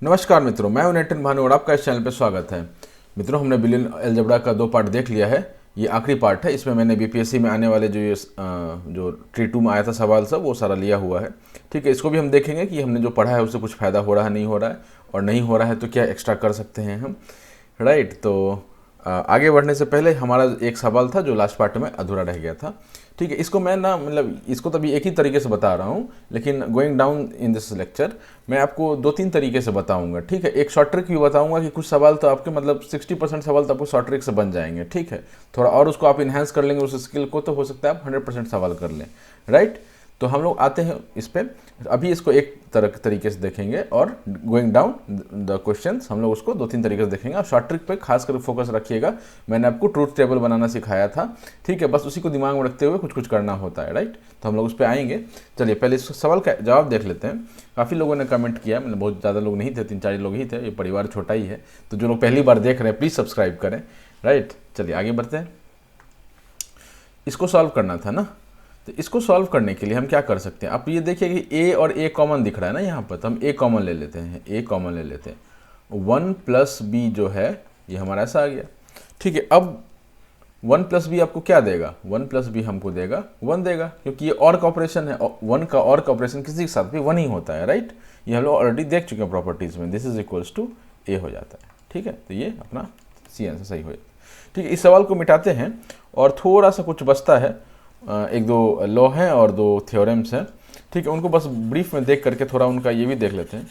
नमस्कार मित्रों, मैं हूं नेटन भानु और आपका इस चैनल पर स्वागत है। मित्रों, हमने बुलियन अलजेब्रा का 2 पार्ट देख लिया है। ये आखिरी पार्ट है। इसमें मैंने बीपीएससी में आने वाले जो ट्री 2 में आया था सवाल सब वो सारा लिया हुआ है। ठीक है, इसको भी हम देखेंगे कि हमने जो पढ़ा है उससे कुछ फ़ायदा हो रहा है, नहीं हो रहा है, और नहीं हो रहा है तो क्या एक्स्ट्रा कर सकते हैं हम। राइट, तो आगे बढ़ने से पहले हमारा एक सवाल था जो लास्ट पार्ट में अधूरा रह गया था। ठीक है, इसको मैं ना मतलब इसको तभी एक ही तरीके से बता रहा हूँ, लेकिन going down in this lecture मैं आपको 2-3 तरीके से बताऊंगा। ठीक है, एक शॉर्ट ट्रिक भी बताऊंगा कि कुछ सवाल तो आपके मतलब 60% सवाल तो आपको शॉर्ट ट्रिक से बन जाएंगे। ठीक है, थोड़ा और उसको आप इन्हेंस कर लेंगे उस स्किल को, तो हो सकता है आप 100% सवाल कर लें। राइट, तो हम लोग आते हैं इस पर। अभी इसको एक तरीके से देखेंगे और गोइंग डाउन द क्वेश्चंस हम लोग उसको 2-3 तरीके से देखेंगे। और शॉर्ट ट्रिक पे खास कर फोकस रखिएगा। मैंने आपको ट्रूथ टेबल बनाना सिखाया था। ठीक है, बस उसी को दिमाग में रखते हुए कुछ कुछ करना होता है। राइट, तो हम लोग उस पर आएंगे। चलिए पहले इस सवाल का जवाब देख लेते हैं। काफ़ी लोगों ने कमेंट किया, मतलब बहुत ज़्यादा लोग नहीं थे, 3-4 लोग ही थे। ये परिवार छोटा ही है, तो जो लोग पहली बार देख रहे हैं प्लीज़ सब्सक्राइब करें। राइट, चलिए आगे बढ़ते हैं। इसको सॉल्व करना था ना, तो इसको सॉल्व करने के लिए हम क्या कर सकते हैं। आप ये देखिए कि a और a कॉमन दिख रहा है ना यहाँ पर, तो हम a कॉमन ले लेते हैं। a कॉमन ले लेते हैं। 1 + b जो है ये हमारा ऐसा आ गया। ठीक है, अब 1 + b आपको क्या देगा? 1 + b हमको देगा 1 देगा, क्योंकि ये और का ऑपरेशन है। 1 का और का ऑपरेशन किसी के साथ भी 1 ही होता है। राइट, ये हम लोग ऑलरेडी देख चुके हैं प्रॉपर्टीज़ में। This is equals to a हो जाता है। ठीक है, तो ये अपना सी आंसर सही हो जाता है। ठीक है, इस सवाल को मिटाते हैं और थोड़ा सा कुछ बचता है। 1-2 लॉ हैं और 2 थ्योरम्स हैं। ठीक है, उनको बस ब्रीफ में देख करके थोड़ा उनका ये भी देख लेते हैं।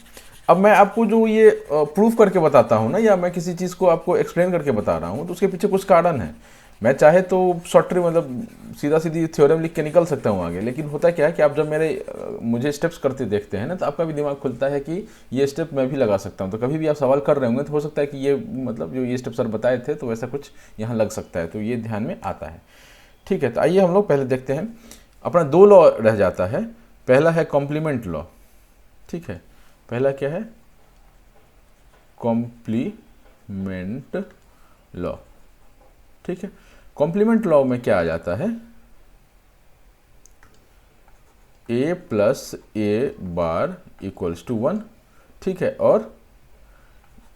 अब मैं आपको जो ये प्रूफ करके बताता हूँ ना, या मैं किसी चीज़ को आपको एक्सप्लेन करके बता रहा हूँ, तो उसके पीछे कुछ कारण है। मैं चाहे तो शॉर्ट ट्रिक मतलब सीधा सीधी थ्योरम लिख के निकल सकता हूँ आगे, लेकिन होता क्या है कि आप जब मुझे स्टेप्स करते देखते हैं ना, तो आपका भी दिमाग खुलता है कि ये स्टेप मैं भी लगा सकता हूँ। तो कभी भी आप सवाल कर रहे होंगे तो हो सकता है कि ये मतलब जो ये स्टेप सर बताए थे तो वैसा कुछ यहाँ लग सकता है, तो ये ध्यान में आता है। ठीक है, तो आइए हम लोग पहले देखते हैं। अपना 2 लॉ रह जाता है। पहला है कॉम्प्लीमेंट लॉ। ठीक है, पहला क्या है? Complement law. ठीक है, कॉम्प्लीमेंट लॉ में क्या आ जाता है? a + a bar = 1। ठीक है, और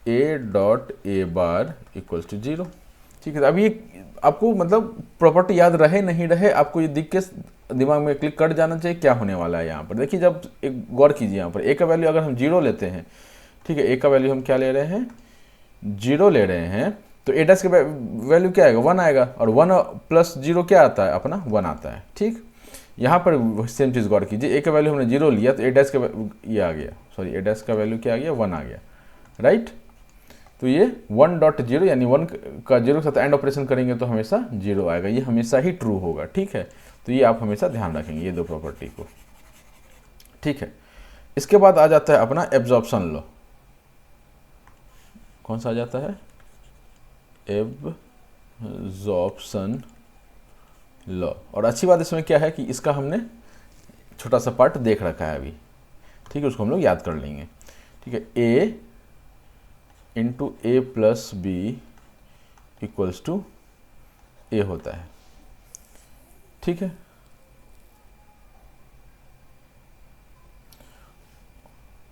a.a bar = 0। ठीक है, अब ये आपको मतलब प्रॉपर्टी याद रहे नहीं रहे, आपको ये दिख के दिमाग में क्लिक कर जाना चाहिए क्या होने वाला है यहाँ पर। देखिए, जब एक गौर कीजिए यहाँ पर a का वैल्यू अगर हम 0 लेते हैं, ठीक है, a का वैल्यू हम क्या ले रहे हैं? 0 ले रहे हैं, तो a डैश का वैल्यू क्या आएगा? 1 आएगा, और 1 + 0 क्या आता है? अपना 1 आता है। ठीक, यहाँ पर सेम चीज़ गौर कीजिए। a का वैल्यू हमने 0 लिया तो a डैश का ये आ गया, सॉरी a डैश का वैल्यू क्या आ गया? 1 आ गया। राइट, तो ये 1.0 यानी 1 का 0 के साथ एंड ऑपरेशन करेंगे तो हमेशा 0 आएगा। ये हमेशा ही ट्रू होगा। ठीक है, तो ये आप हमेशा ध्यान रखेंगे ये 2 प्रॉपर्टी को। ठीक है, इसके बाद आ जाता है अपना एब्जॉर्प्शन लॉ। कौन सा आ जाता है? Absorption law. और अच्छी बात इसमें क्या है कि इसका हमने छोटा सा पार्ट देख रखा है अभी। ठीक है, उसको हम लोग याद कर लेंगे। ठीक है, a × a + b = a होता है। ठीक है,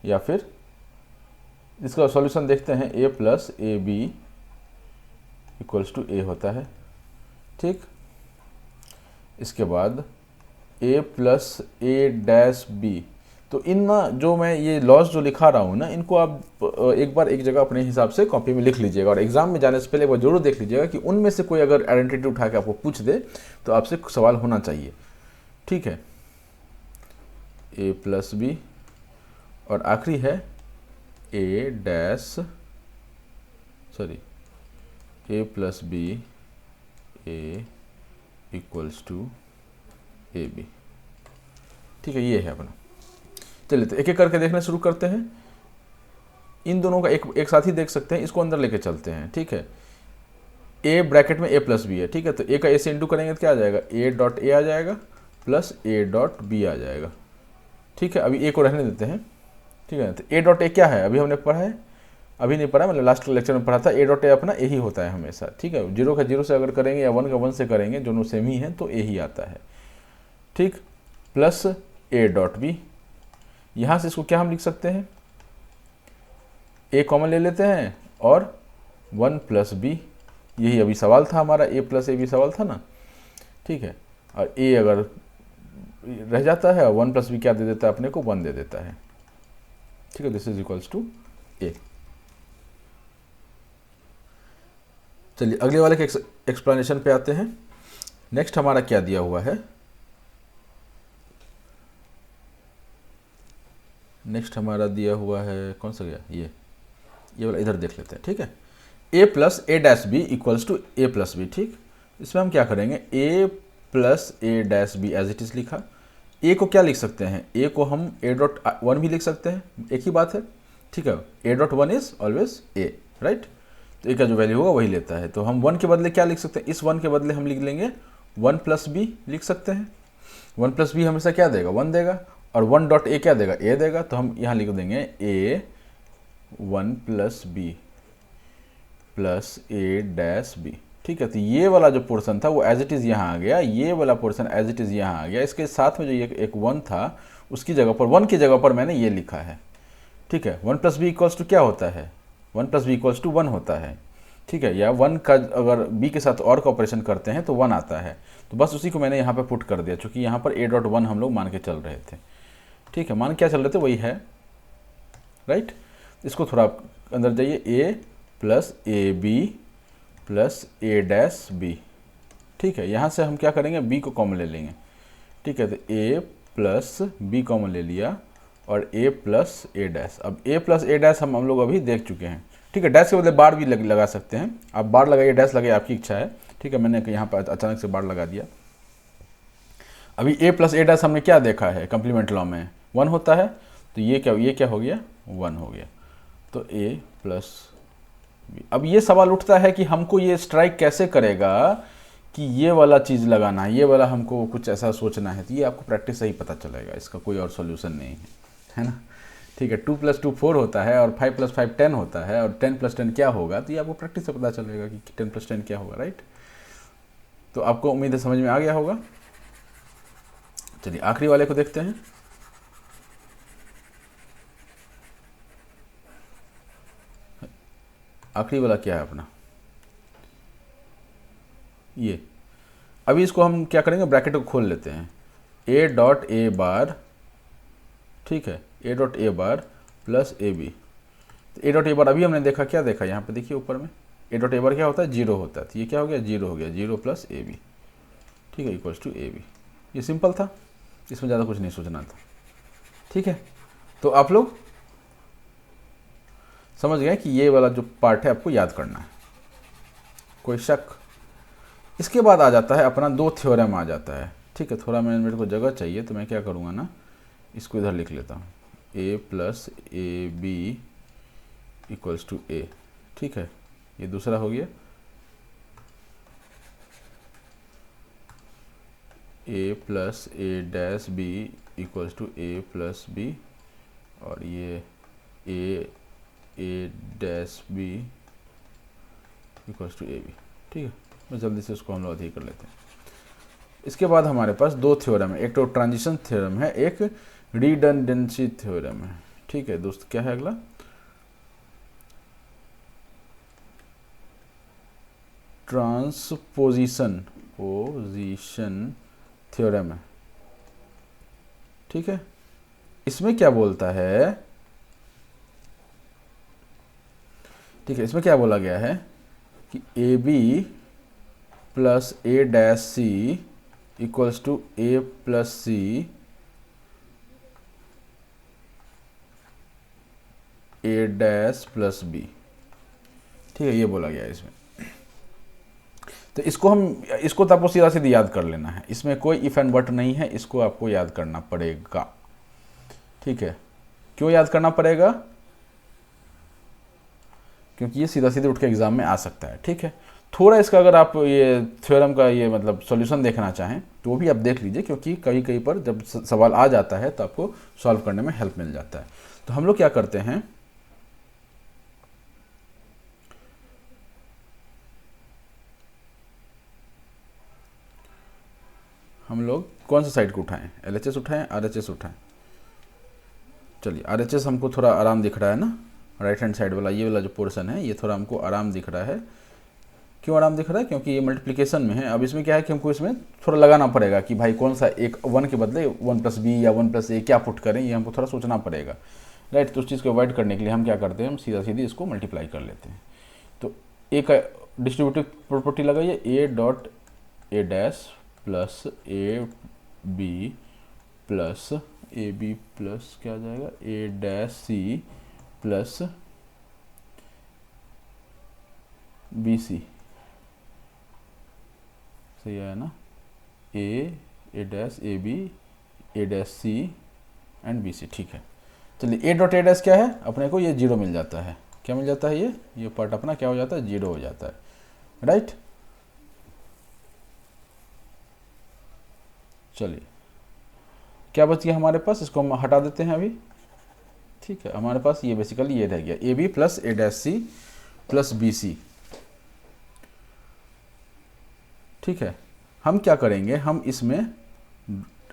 या फिर इसका सॉल्यूशन देखते हैं। a + ab = a होता है। ठीक, इसके बाद a + a'(b). तो इन ना जो मैं ये लॉस जो लिखा रहा हूँ ना, इनको आप एक बार एक जगह अपने हिसाब से कॉपी में लिख लीजिएगा, और एग्जाम में जाने से पहले एक बार जरूर देख लीजिएगा कि उनमें से कोई अगर आइडेंटिटी उठा के आपको पूछ दे तो आपसे सवाल होना चाहिए। ठीक है, a + b, और आखिरी है a + b a = ab। ठीक है, ये है अपना। चलिए तो एक एक करके देखना शुरू करते हैं। इन दोनों का एक साथ ही देख सकते हैं, इसको अंदर लेके चलते हैं। ठीक है, a ब्रैकेट में a + b है। ठीक है, तो a का a से इंटू करेंगे तो क्या आ जाएगा? a.a आ जाएगा प्लस a.b आ जाएगा। ठीक है, अभी a को रहने देते हैं। ठीक है, तो a.a क्या है? अभी हमने पढ़ा है? अभी नहीं पढ़ा, मतलब लास्ट लेक्चर में पढ़ा था। a.a अपना a ही होता है हमेशा। ठीक है, 0 का 0 से अगर करेंगे या 1 का 1 से करेंगे, दोनों सेम ही हैं, तो a ही आता है। ठीक, प्लस a.b। यहाँ से इसको क्या हम लिख सकते हैं? ए कॉमन ले लेते हैं और 1 प्लस बी, यही अभी सवाल था हमारा, ए प्लस ए बी सवाल था ना, ठीक है। और ए अगर रह जाता है, 1 प्लस बी क्या दे देता है अपने को, 1 दे देता है, ठीक है। दिस इज इक्वल्स टू ए। चलिए अगले वाले के एक्सप्लेनेशन पे आते हैं। नेक्स्ट हमारा क्या दिया हुआ है, नेक्स्ट हमारा दिया हुआ है कौन सा गया, ये वाला इधर देख लेते हैं, ठीक है। A plus A dash B equals to A plus B, ठीक। इसमें हम क्या करेंगे, A plus A dash B as it is लिखा। ए को क्या लिख सकते हैं, ए को हम ए डॉट 1 भी लिख सकते हैं, एक ही बात है, ठीक है। A dot 1 is always a, right. तो ए का जो वैल्यू होगा वही लेता है। तो हम 1 के बदले क्या लिख सकते हैं, इस 1 के बदले हम लिख लेंगे 1 प्लस बी लिख सकते हैं। 1 प्लस बी हमेशा क्या देगा, 1 देगा, और 1 डॉट ए क्या देगा, ए देगा। तो हम यहाँ लिख देंगे ए 1 plus B plus A dash B, ठीक है। तो ये वाला जो पोर्शन था वो एज इट इज़ यहाँ आ गया, ये वाला पोर्शन एज इट इज़ यहाँ आ गया। इसके साथ में जो ये एक 1 था उसकी जगह पर, 1 की जगह पर मैंने ये लिखा है, ठीक है। 1 प्लस बी इक्वल्स टू क्या होता है, 1 प्लस बी इक्वल्स टू 1 होता है, ठीक है। या 1 का अगर बी के साथ और का ऑपरेशन करते हैं तो 1 आता है। तो बस उसी को मैंने यहाँ पे पुट कर दिया, चूँकि यहाँ पर ए डॉट 1 हम लोग मान के चल रहे थे, ठीक है। मान क्या चल रहे थे वही है, राइट। इसको थोड़ा अंदर जाइए, A plus A B plus A dash B, ठीक है। यहाँ से हम क्या करेंगे, बी को कॉमन ले लेंगे, ठीक है। तो ए प्लस बी कॉमन ले लिया और ए प्लस ए डैश। अब ए प्लस ए डैश हम लोग अभी देख चुके हैं, ठीक है। डैश के बदले बार भी लगा सकते हैं, आप बार लगाइए डैश लगाइए, आपकी इच्छा है, ठीक है। मैंने यहाँ पर अचानक से बार लगा दिया। अभी ए प्लस ए डैश हमने क्या देखा है, कंप्लीमेंट लॉ में 1 होता है, तो ये क्या हो गया, 1 हो गया। तो ए प्लस बी। अब ये सवाल उठता है कि हमको ये स्ट्राइक कैसे करेगा कि ये वाला चीज़ लगाना है, ये वाला हमको कुछ ऐसा सोचना है। तो ये आपको प्रैक्टिस से ही पता चलेगा, इसका कोई और सॉल्यूशन नहीं है ना, ठीक है। 2 + 2 4 होता है और 5 + 5 10 होता है, और 10 + 10 क्या होगा, तो ये आपको प्रैक्टिस से पता चलेगा कि 10 + 10 क्या होगा, राइट। तो आपको उम्मीद है समझ में आ गया होगा। चलिए आखिरी वाले को देखते हैं। आखिरी वाला क्या है अपना, ये। अभी इसको हम क्या करेंगे, ब्रैकेट को खोल लेते हैं, ए डॉट ए बार, ठीक है, A dot A bar plus A B. तो ए डॉट ए बार अभी हमने देखा, क्या देखा यहाँ पे देखिए ऊपर में, ए डॉट ए बार क्या होता है, 0 होता है। तो ये क्या हो गया, 0 हो गया, 0 प्लस ए बी, ठीक है, इक्वल्स टू ए बी। ये सिंपल था, इसमें ज़्यादा कुछ नहीं सोचना था, ठीक है। तो आप लोग समझ गए कि ये वाला जो पार्ट है आपको याद करना है, कोई शक। इसके बाद आ जाता है अपना 2 थ्योरम आ जाता है, ठीक है। थोड़ा मेरे को जगह चाहिए, तो मैं क्या करूँगा ना, इसको इधर लिख लेता हूँ, A plus A B equals to A, ठीक है। ये दूसरा हो गया, A plus A dash B equals to A plus B, और ये A dash B equals to A B, ठीक है। मैं जल्दी से उसको हम लोग अध्ययन कर लेते हैं। इसके बाद हमारे पास 2 थ्योरम है, एक तो ट्रांजिशन थ्योरम है, एक रिडंडेंसी थ्योरम है, ठीक है। दोस्त क्या है अगला, ट्रांसपोजिशन थ्योरम है, ठीक है। इसमें क्या बोलता है, ठीक है, इसमें क्या बोला गया है कि A B plus A dash C equals to A plus C A dash plus B, ठीक है। ये बोला गया है इसमें। तो इसको तो आपको सीधा सीधा याद कर लेना है, इसमें कोई इफ एंड बट नहीं है, इसको आपको याद करना पड़ेगा, ठीक है। क्यों याद करना पड़ेगा, क्योंकि ये सीधा सीधे उठ के एग्जाम में आ सकता है, ठीक है। थोड़ा इसका अगर आप ये थ्योरम का ये मतलब सॉल्यूशन देखना चाहें तो वो भी आप देख लीजिए, क्योंकि कहीं पर जब सवाल आ जाता है तो आपको सॉल्व करने में हेल्प मिल जाता है। तो हम लोग क्या करते हैं, हम लोग कौन सा साइड को उठाएं, LHS उठाएं, RHS उठाएं। चलिए RHS हमको थोड़ा आराम दिख रहा है ना, राइट हैंड साइड वाला ये वाला जो पोर्शन है ये थोड़ा हमको आराम दिख रहा है। क्यों आराम दिख रहा है? क्योंकि ये मल्टीप्लिकेशन में है। अब इसमें क्या है कि हमको इसमें थोड़ा लगाना पड़ेगा कि भाई कौन सा एक 1 के बदले 1 + b या 1 + a क्या पुट करें, ये हमको थोड़ा सोचना पड़ेगा, राइट। तो उस चीज़ को अवॉइड करने के लिए हम क्या करते हैं, हम सीधा सीधी इसको मल्टीप्लाई कर लेते हैं। तो ए का डिस्ट्रीब्यूटिव प्रॉपर्टी लगाइए, a dot a dash plus a b plus A B plus क्या आ जाएगा a dash c plus B C, सही है ना, a dash a b a dash c and b c, ठीक है। चलिए a डॉट a डैश क्या है, अपने को ये 0 मिल जाता है। क्या मिल जाता है? ये पार्ट अपना क्या हो जाता है, 0 हो जाता है, राइट। चलिए क्या बच गया हमारे पास, इसको हम हटा देते हैं अभी, ठीक है। हमारे पास ये बेसिकली ये रह गया A B plus a dash c plus B C, ठीक है। हम क्या करेंगे, हम इसमें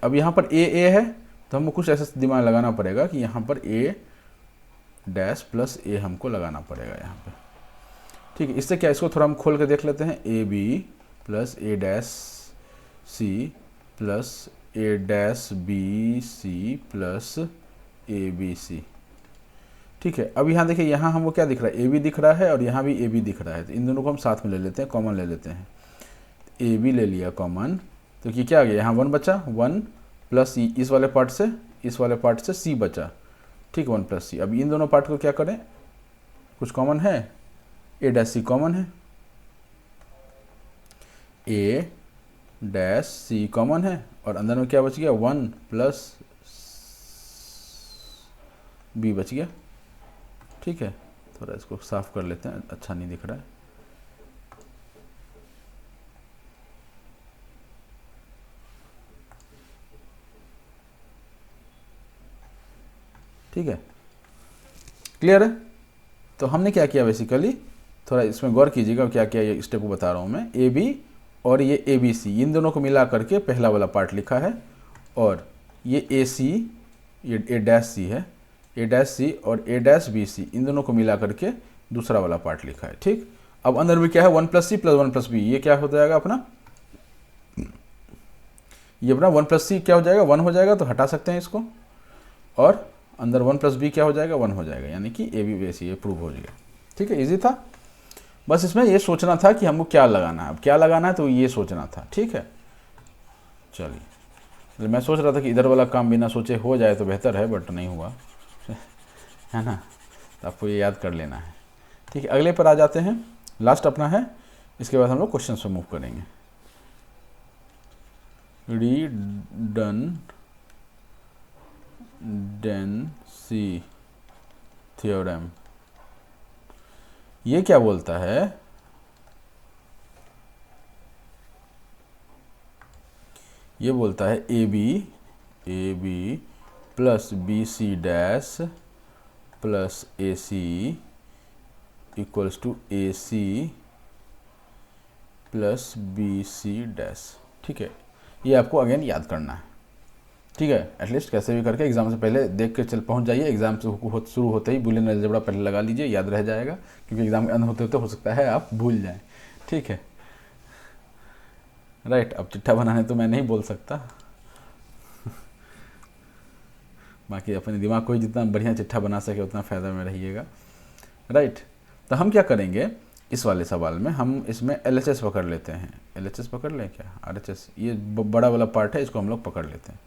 अब यहाँ पर a है तो हमको कुछ ऐसा दिमाग लगाना पड़ेगा कि यहाँ पर a डैश प्लस a हमको लगाना पड़ेगा यहाँ पे, ठीक है। इससे क्या, इसको थोड़ा हम खोल के देख लेते हैं, A B plus a dash c plus a dash B C plus A B C, ठीक है। अब यहाँ देखिए, यहाँ हमको क्या दिख रहा है, ए बी दिख रहा है और यहाँ भी ए बी दिख रहा है, तो इन दोनों को हम साथ में ले लेते हैं, कॉमन ले लेते हैं। ए बी ले लिया कॉमन, तो ये क्या आ गया, यहाँ 1 बचा, 1 प्लस इस वाले पार्ट से c बचा, ठीक, 1 प्लस c। अब इन दोनों पार्ट को क्या करें, कुछ कॉमन है, a डैश c कॉमन है, a डैश c कॉमन है, और अंदर में क्या बच गया, 1 प्लस b बच गया, ठीक है। थोड़ा इसको साफ कर लेते हैं, अच्छा नहीं दिख रहा है। ठीक है, क्लियर है। तो हमने क्या किया बेसिकली, थोड़ा इसमें गौर कीजिएगा क्या क्या ये स्टेप को बता रहा हूँ मैं। ए बी और ये ए बी सी, इन दोनों को मिला करके पहला वाला पार्ट लिखा है, और ये ए सी, ये ए डैश सी है, ए डैश सी और ए डैश बी सी, इन दोनों को मिला करके दूसरा वाला पार्ट लिखा है, ठीक। अब अंदर में क्या है, 1 plus C plus 1 plus B, ये क्या हो जाएगा अपना, ये अपना 1 प्लस सी क्या हो जाएगा, 1 हो जाएगा, तो हटा सकते हैं इसको, और अंदर 1 प्लस बी क्या हो जाएगा, 1 हो जाएगा, यानी कि ए बी बी सी, ये प्रूव हो गया, ठीक है। इजी था, बस इसमें ये सोचना था कि हमको क्या लगाना है। अब क्या लगाना है तो ये सोचना था, ठीक है। चलिए, मैं सोच रहा था कि इधर वाला काम बिना सोचे हो जाए तो बेहतर है, बट नहीं हुआ है ना, तो आपको ये याद कर लेना है, ठीक है। अगले पर आ जाते हैं, लास्ट अपना है, इसके बाद हम लोग क्वेश्चन पे मूव करेंगे। रिडंडेंसी थ्योरम, ये क्या बोलता है, ये बोलता है A B plus B C dash plus A C equals to A C plus B C dash, ठीक है। ये आपको अगेन याद करना है, ठीक है। एटलीस्ट कैसे भी करके एग्जाम से पहले देख के चल पहुंच जाइए, एग्जाम से शुरू होते ही बुलियन अलजेब्रा पहले लगा लीजिए, याद रह जाएगा, क्योंकि एग्जाम के अंत होते होते हो सकता है आप भूल जाएं, ठीक है, राइट। अब चिट्ठा बनाने तो मैं नहीं बोल सकता बाकी अपने दिमाग को ही जितना बढ़िया चिट्ठा बना सके उतना फ़ायदा में रहिएगा, राइट। तो हम क्या करेंगे, इस वाले सवाल में हम इसमें LHS पकड़ लेते हैं, LHS पकड़ लें क्या, RHS, ये बड़ा वाला पार्ट है, इसको हम लोग पकड़ लेते हैं,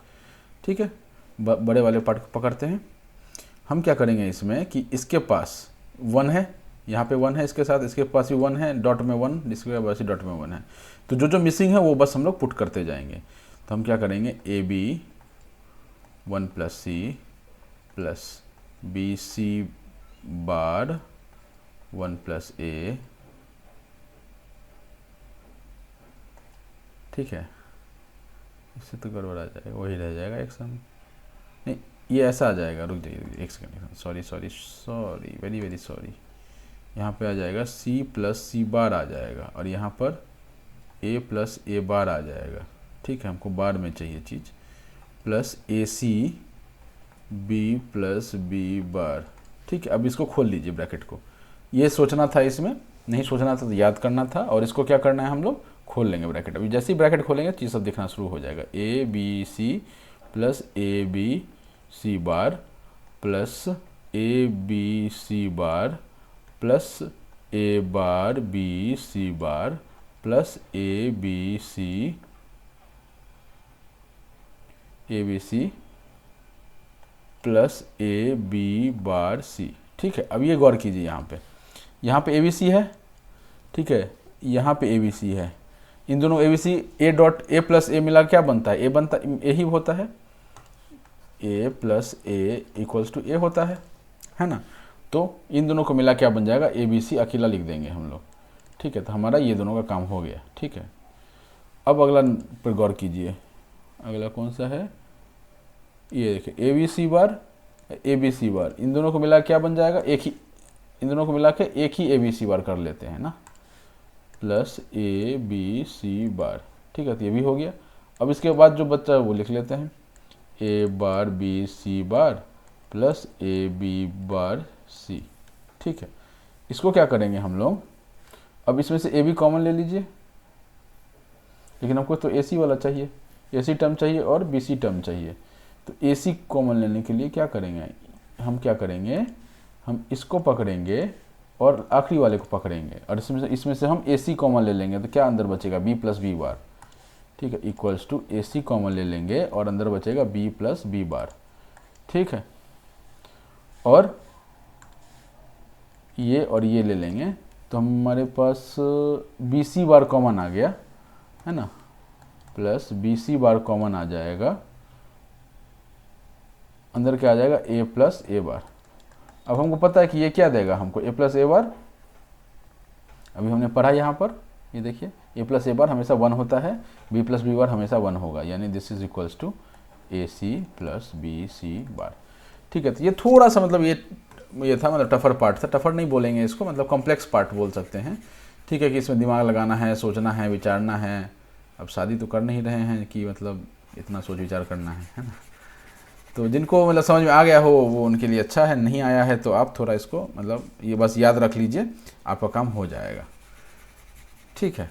ठीक है। बड़े वाले पार्ट को पकड़ते हैं। हम क्या करेंगे इसमें कि इसके पास 1 है, यहाँ पे 1 है, इसके साथ इसके पास भी 1 है, डॉट में 1, इसके पास डॉट में 1 है, तो जो जो मिसिंग है वो बस हम लोग पुट करते जाएंगे। तो हम क्या करेंगे, A B 1 plus C plus B C bar 1 plus A, ठीक है। इससे तो गड़बड़ा जाएगा, वही रह जाएगा एक सम, नहीं ये ऐसा आ जाएगा, रुक जाइए एक सेकंड, सॉरी वेरी सॉरी। यहाँ पे आ जाएगा c प्लस सी बार आ जाएगा, और यहाँ पर a प्लस ए बार आ जाएगा, ठीक है। हमको बार में चाहिए चीज़, plus A C B plus B bar, ठीक है, अब इसको खोल लीजिए ब्रैकेट को। ये सोचना था, इसमें नहीं सोचना था, तो याद करना था। और इसको क्या करना है, हम लोग खोल लेंगे ब्रैकेट। अभी जैसे ही ब्रैकेट खोलेंगे चीज़ सब दिखना शुरू हो जाएगा। A B C plus A B C bar plus A B C bar plus A bar B C bar plus A B C plus A B bar C. ठीक है, अब ये गौर कीजिए, यहाँ पे ए बी सी है, ठीक है, यहाँ पे ए बी सी है। इन दोनों A B C, A dot A plus A मिला क्या बनता है, ए बनता, ए ही होता है, A plus A equals to ए होता है ना। तो इन दोनों को मिला क्या बन जाएगा, ए बी सी अकेला लिख देंगे हम लोग। ठीक है, तो हमारा ये दोनों का काम हो गया। ठीक है, अब अगला पर गौर कीजिए, अगला कौन सा है, ये देखिए ए बी सी बार ए बी सी बार, इन दोनों को मिला क्या बन जाएगा, एक ही, इन दोनों को मिला के एक ही ए बी सी बार कर लेते हैं ना, plus A B C bar. ठीक है, तो ये भी हो गया। अब इसके बाद जो बच्चा है वो लिख लेते हैं, A bar B C bar plus A B bar C. ठीक है, इसको क्या करेंगे हम लोग, अब इसमें से ए बी कॉमन ले लीजिए, लेकिन हमको तो ए सी वाला चाहिए, ए सी टर्म चाहिए और बी सी टर्म चाहिए। तो ए सी कॉमन लेने के लिए क्या करेंगे, हम इसको पकड़ेंगे और आखिरी वाले को पकड़ेंगे, और इसमें से हम ए सी कॉमन ले लेंगे, तो क्या अंदर बचेगा, बी प्लस बी बार। ठीक है, equals to A C common ले लेंगे और अंदर बचेगा बी प्लस बी बार। ठीक है, और ये ले लेंगे, तो हमारे पास बी सी बार कॉमन आ गया है ना, प्लस बी सी बार कॉमन आ जाएगा, अंदर क्या आ जाएगा, ए प्लस ए बार। अब हमको पता है कि ये क्या देगा हमको, ए प्लस ए बार, अभी हमने पढ़ा यहाँ पर, ये देखिए ए प्लस ए बार हमेशा 1 होता है, बी प्लस बी बार हमेशा 1 होगा, यानी this is equals to A C plus B C bar. ठीक है, तो ये थोड़ा सा मतलब ये था, मतलब टफर पार्ट था, टफर नहीं बोलेंगे इसको, मतलब कॉम्प्लेक्स पार्ट बोल सकते हैं। ठीक है, कि इसमें दिमाग लगाना है, सोचना है, विचारना है। अब शादी तो कर नहीं रहे हैं कि मतलब इतना सोच विचार करना है ना। तो जिनको मतलब समझ में आ गया हो वो उनके लिए अच्छा है, नहीं आया है तो आप थोड़ा इसको मतलब ये बस याद रख लीजिए, आपका काम हो जाएगा। ठीक है,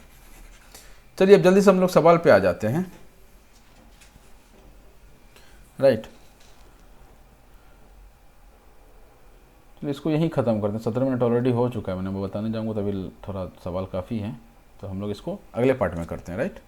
चलिए अब जल्दी से हम लोग सवाल पे आ जाते हैं। राइट, तो इसको यहीं ख़त्म करते हैं, 17 मिनट ऑलरेडी हो चुका है, मैंने वो बताने जाऊँगा तो अभी थोड़ा सवाल काफ़ी है, तो हम लोग इसको अगले पार्ट में करते हैं। राइट।